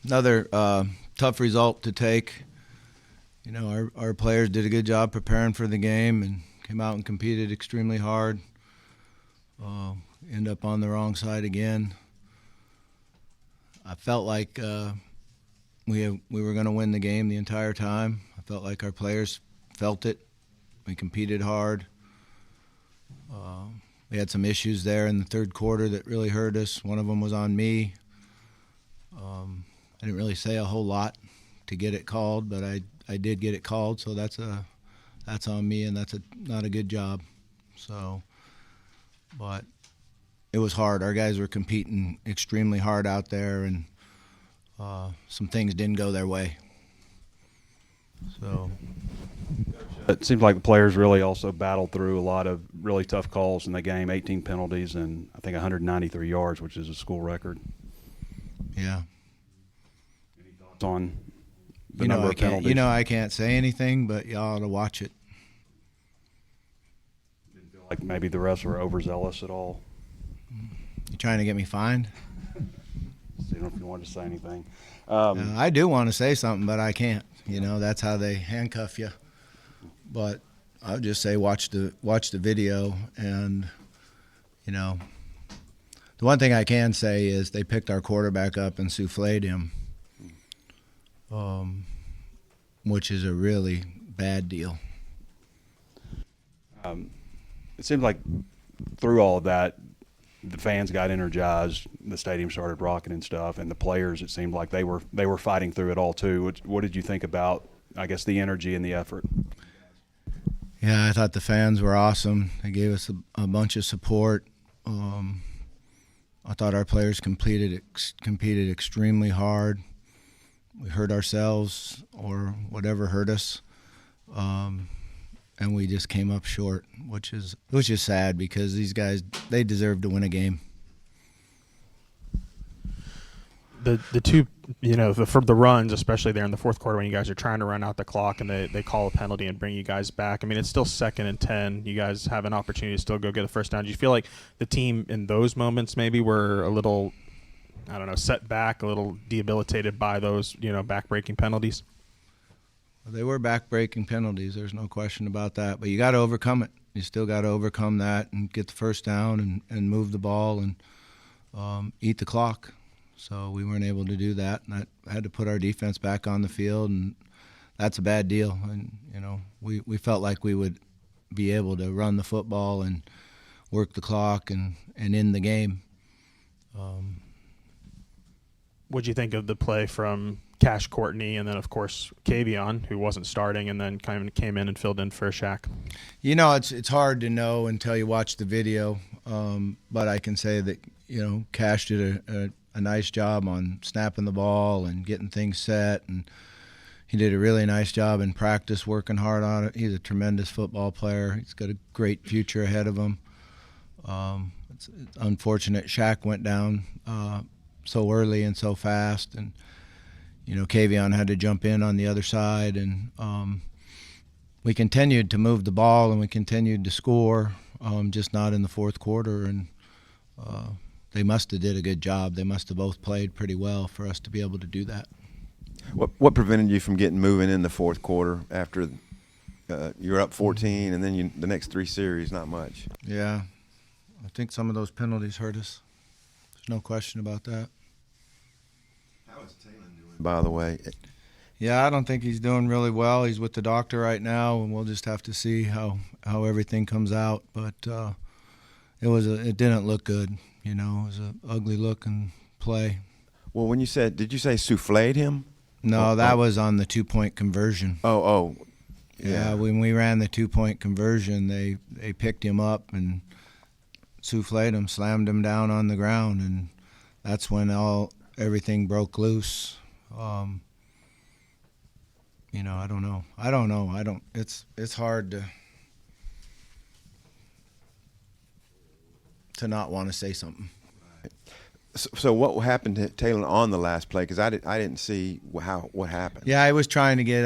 Another tough result to take. You know, our players did a good job preparing for the game and came out and competed extremely hard. End up on the wrong side again. I felt like we were going to win the game the entire time. I felt like our players felt it. We competed hard. We had some issues there in the third quarter that really hurt us. One of them was on me. I didn't really say a whole lot to get it called, but I did get it called, so that's on me, and that's not a good job. So, but it was hard. Our guys were competing extremely hard out there, and some things didn't go their way. So it seems like the players really also battled through a lot of really tough calls in the game, 18 penalties and I think 193 yards, which is a school record. Yeah. Any thoughts on the number of penalties? You know, I can't say anything, but y'all ought to watch it. Didn't feel like maybe the refs were overzealous at all? You trying to get me fined? I don't know if you wanted to say anything. I do want to say something, but I can't. You know, that's how they handcuff you. But I would just say watch the video, and you know, the one thing I can say is they picked our quarterback up and souffled him, which is a really bad deal. It seemed like through all of that, the fans got energized, the stadium started rocking and stuff, and the players, it seemed like they were fighting through it all too. What did you think about, I guess, the energy and the effort? Yeah, I thought the fans were awesome. They gave us a bunch of support. I thought our players competed extremely hard. We hurt ourselves or whatever hurt us, and we just came up short, which is sad because these guys, they deserve to win a game. The two, you know, for the runs, especially there in the fourth quarter when you guys are trying to run out the clock and they call a penalty and bring you guys back. I mean, it's still 2nd and 10. You guys have an opportunity to still go get a first down. Do you feel like the team in those moments maybe were a little, I don't know, set back, a little debilitated by those, you know, back-breaking penalties? They were back-breaking penalties. There's no question about that. But you got to overcome it. You still got to overcome that and get the first down and move the ball and eat the clock. So we weren't able to do that, and I had to put our defense back on the field, and that's a bad deal. And, you know, we felt like we would be able to run the football and work the clock and end the game. What'd you think of the play from Cash Courtney and then, of course, Kavion, who wasn't starting and then kind of came in and filled in for Shaq? You know, it's hard to know until you watch the video, but I can say that, you know, Cash did a nice job on snapping the ball and getting things set, and he did a really nice job in practice working hard on it. He's a tremendous football player. He's got a great future ahead of him. It's unfortunate Shaq went down so early and so fast, and you know, Kavion had to jump in on the other side, and we continued to move the ball and we continued to score, just not in the fourth quarter, and they must have did a good job. They must have both played pretty well for us to be able to do that. What prevented you from getting moving in the fourth quarter after you're up 14 and then the next 3 series, not much? Yeah, I think some of those penalties hurt us. There's no question about that. How is Taylor doing, by the way? Yeah, I don't think he's doing really well. He's with the doctor right now, and we'll just have to see how everything comes out. But it didn't look good. You know, it was an ugly looking play. Well, when you said, did you say souffled him? No, that was on the 2-point conversion. Oh. Yeah, when we ran the 2-point conversion, they picked him up and souffled him, slammed him down on the ground, and that's when everything broke loose. You know, I don't know. It's hard to not want to say something. So what happened to Taylor on the last play? Because I didn't see what happened. Yeah, I was trying to get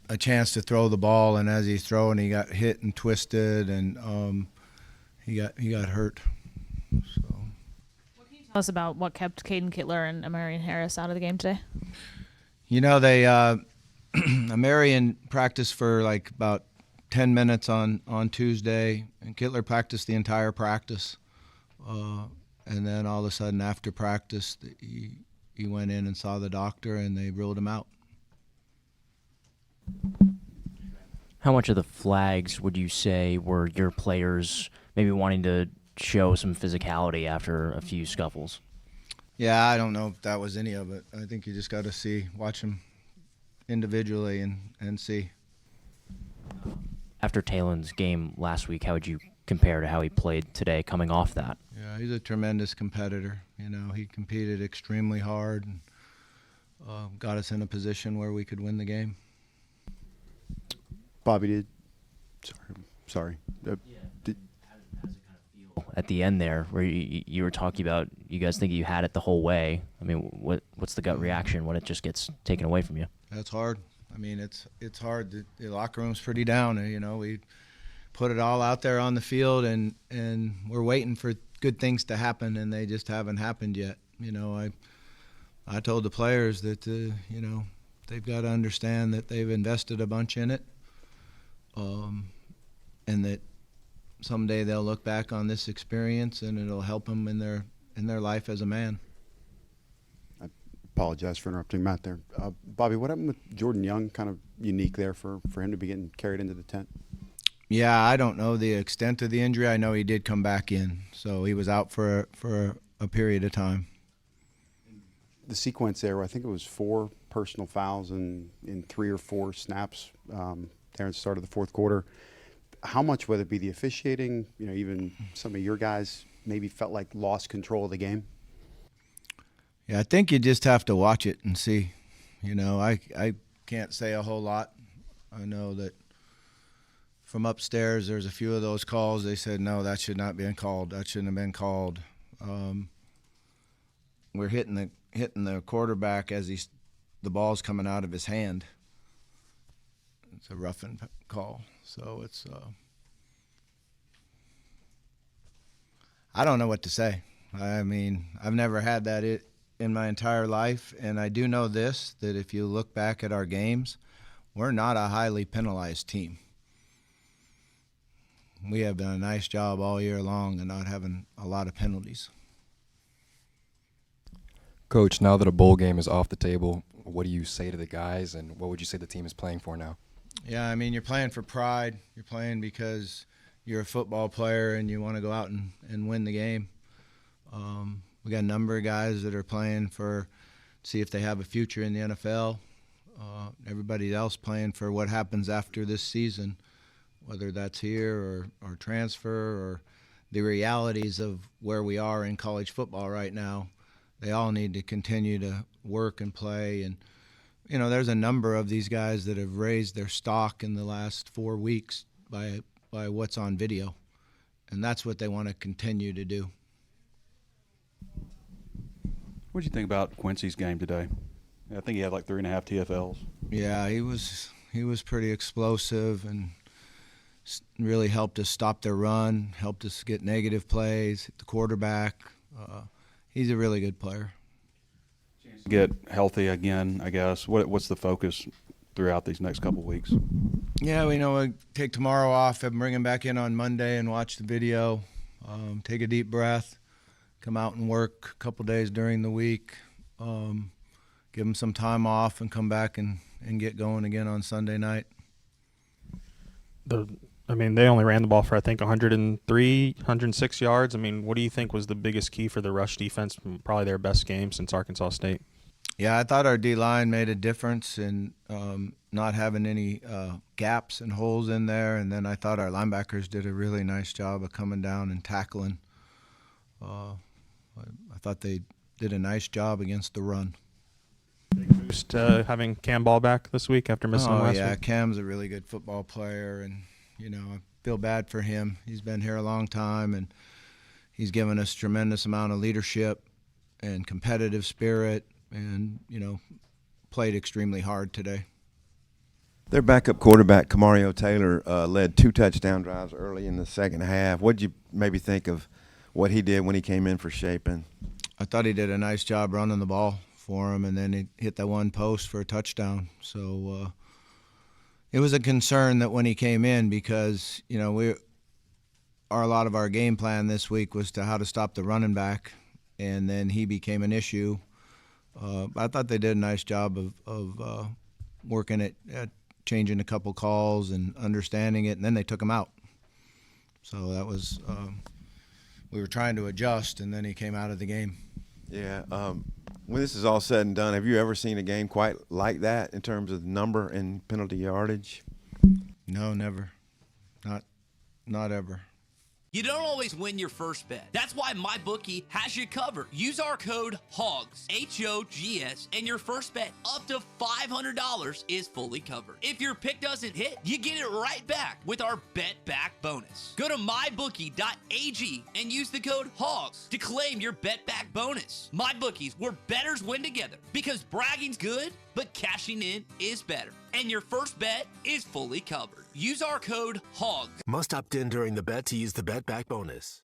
a chance to throw the ball, and as he's throwing, he got hit and twisted, and he got hurt. So. What can you Tell us about what kept Caden Kittler and Amarian Harris out of the game today. You know, they Amarian practiced for like about 10 minutes on Tuesday, and Kittler practiced the entire practice. And then all of a sudden after practice, he went in and saw the doctor, and they ruled him out. How much of the flags would you say were your players maybe wanting to show some physicality after a few scuffles? Yeah, I don't know if that was any of it. I think you just got to watch them individually and see. After Taylon's game last week, how would you compare to how he played today coming off that? Yeah, he's a tremendous competitor. You know, he competed extremely hard and got us in a position where we could win the game. Bobby, sorry. How does it kind of feel at the end there, where you were talking about you guys think you had it the whole way? I mean, what's the gut reaction when it just gets taken away from you? That's hard. I mean, it's hard. The locker room's pretty down. You know, we put it all out there on the field, and we're waiting for good things to happen, and they just haven't happened yet. You know, I told the players that you know, they've got to understand that they've invested a bunch in it. And that someday they'll look back on this experience and it'll help them in their life as a man. I apologize for interrupting Matt there. Bobby, what happened with Jordan Young? Kind of unique there for him to be getting carried into the tent. Yeah, I don't know the extent of the injury. I know he did come back in, so he was out for a period of time. The sequence there, I think it was 4 personal fouls in 3 or 4 snaps there at the start of the fourth quarter. How much, whether it be the officiating, you know, even some of your guys maybe felt like lost control of the game? Yeah, I think you just have to watch it and see. You know, I can't say a whole lot. I know that from upstairs there's a few of those calls. They said, no, that should not be called. That shouldn't have been called. We're hitting the quarterback as the ball's coming out of his hand. It's a roughing call. So it's I don't know what to say. I mean, I've never had that in my entire life, and I do know this, that if you look back at our games, we're not a highly penalized team. We have done a nice job all year long and not having a lot of penalties. Coach, now that a bowl game is off the table, what do you say to the guys, and what would you say the team is playing for now? Yeah, I mean, you're playing for pride. You're playing because you're a football player and you want to go out and win the game. We got a number of guys that are playing for see if they have a future in the NFL. Everybody else playing for what happens after this season, whether that's here or transfer or the realities of where we are in college football right now. They all need to continue to work and play. And, you know, there's a number of these guys that have raised their stock in the last 4 weeks by what's on video. And that's what they want to continue to do. What did you think about Quincy's game today? I think he had like 3.5 TFLs. Yeah, he was pretty explosive and really helped us stop their run, helped us get negative plays, hit the quarterback. He's a really good player. Get healthy again, I guess. What's the focus throughout these next couple of weeks? Yeah, we know we'll take tomorrow off and bring him back in on Monday and watch the video, take a deep breath, come out and work a couple days during the week, give him some time off and come back and get going again on Sunday night. I mean, they only ran the ball for, I think, 103, 106 yards. I mean, what do you think was the biggest key for the rush defense? Probably their best game since Arkansas State. Yeah, I thought our D-line made a difference in not having any gaps and holes in there. And then I thought our linebackers did a really nice job of coming down and tackling. I thought they did a nice job against the run. Boost having Cam Ball back this week after missing him last week. Cam's a really good football player, and you know, I feel bad for him. He's been here a long time, and he's given us tremendous amount of leadership and competitive spirit, and you know, played extremely hard today. Their backup quarterback, Kamario Taylor, led 2 touchdown drives early in the second half. What did you maybe think of what he did when he came in for Shapen? I thought he did a nice job running the ball for him, and then he hit that one post for a touchdown. So it was a concern that when he came in, because a lot of our game plan this week was to how to stop the running back, and then he became an issue. I thought they did a nice job of working at changing a couple calls and understanding it, and then they took him out. So that was we were trying to adjust, and then he came out of the game. Yeah. When this is all said and done, have you ever seen a game quite like that in terms of number and penalty yardage? No, never. Not ever. You don't always win your first bet. That's why MyBookie has you covered. Use our code HOGS, H-O-G-S, and your first bet up to $500 is fully covered. If your pick doesn't hit, you get it right back with our Bet Back bonus. Go to mybookie.ag and use the code HOGS to claim your Bet Back bonus. MyBookie's where bettors win together, because bragging's good, but cashing in is better. And your first bet is fully covered. Use our code HOGS. Must opt in during the bet to use the Bet Back bonus.